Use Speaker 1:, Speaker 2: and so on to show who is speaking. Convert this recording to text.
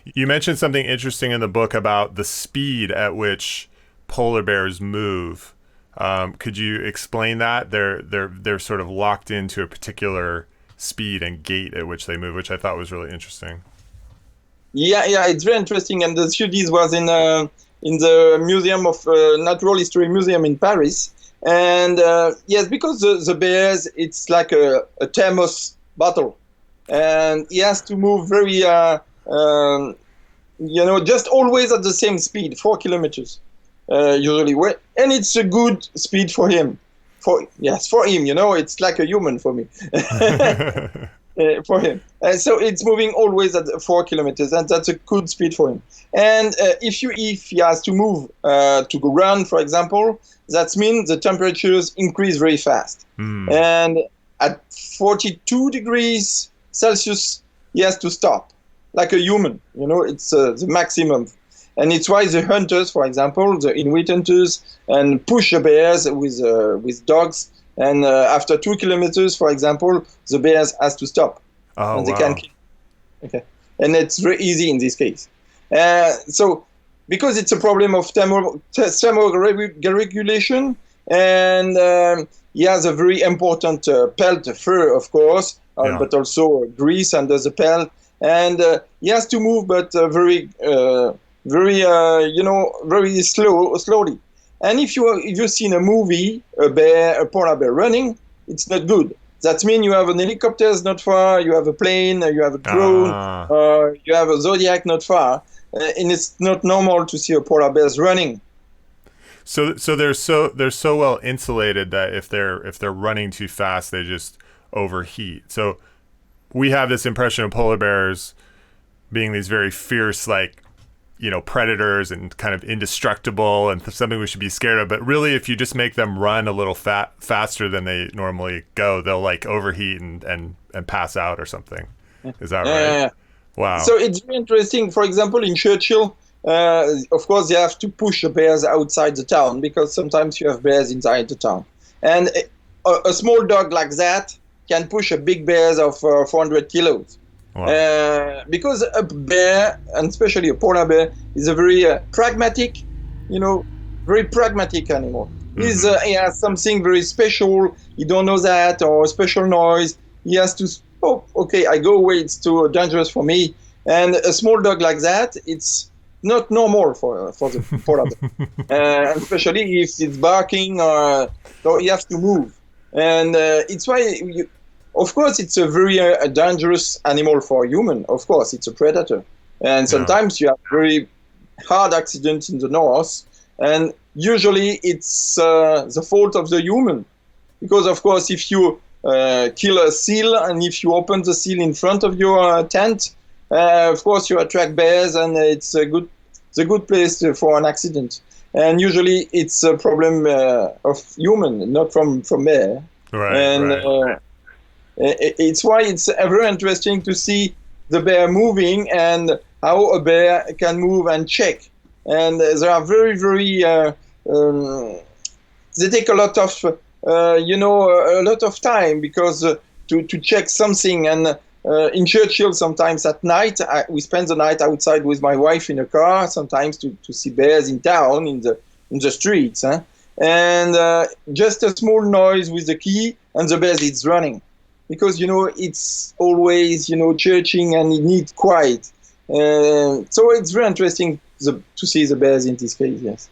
Speaker 1: You mentioned something interesting in the book about the speed at which polar bears move. Could you explain that? They're sort of locked into a particular speed and gait at which they move, which I thought was really interesting.
Speaker 2: Yeah, it's very interesting. And the studies was in the Museum of Natural History Museum in Paris. And yes, because the bears, it's like a thermos bottle, and he has to move very, just always at the same speed, 4 kilometers usually. And it's a good speed for him. For him, it's like a human for me. For him. So it's moving always at 4 kilometers, and that's a good speed for him. And if he has to move to go run, for example, that means the temperatures increase very fast. And at 42 degrees Celsius, he has to stop, like a human. It's the maximum. And it's why the hunters, for example, the Inuit hunters, and push the bears with dogs. And after 2 kilometers, for example, the bears has to stop.
Speaker 1: Oh,
Speaker 2: and they
Speaker 1: wow.
Speaker 2: can kill. Okay. And it's very easy in this case. So because it's a problem of thermoregulation, and he has a very important pelt fur, of course, but also grease under the pelt. And he has to move, but very slowly. And if you've seen a movie, a polar bear running, it's not good. That means you have an helicopter not far, you have a plane, you have a drone, you have a Zodiac not far, and it's not normal to see a polar bears running.
Speaker 1: So they're so well insulated that if they're running too fast, they just overheat. So we have this impression of polar bears being these very fierce, like, predators and kind of indestructible and something we should be scared of. But really, if you just make them run a little faster than they normally go, they'll like overheat and pass out or something. Is that right?
Speaker 2: Yeah.
Speaker 1: Wow.
Speaker 2: So it's very interesting. For example, in Churchill, of course, they have to push the bears outside the town because sometimes you have bears inside the town. And a small dog like that can push a big bear of 400 kilos. Wow. Because a bear, and especially a polar bear, is a very pragmatic, very pragmatic animal. Mm-hmm. He has something very special. He don't know that, or a special noise. He has to, I go away. It's too dangerous for me. And a small dog like that, it's not normal for the polar bear. Especially if it's barking, so he has to move. And it's why of course, it's a very dangerous animal for a human. Of course, it's a predator. And sometimes you have very hard accidents in the north. And usually it's the fault of the human. Because, of course, if you kill a seal and if you open the seal in front of your tent, of course, you attract bears, and it's a good place for an accident. And usually it's a problem of human, not from bear.
Speaker 1: Right,
Speaker 2: and, it's why it's very interesting to see the bear moving and how a bear can move and check. And they are very, very. They take a lot of, a lot of time because to check something. And in Churchill, sometimes at night, we spend the night outside with my wife in a car. Sometimes to see bears in town, in the streets, and just a small noise with the key, and the bear is running. Because, it's always, churching and it needs quiet. So it's very interesting to see the bears in this case, yes.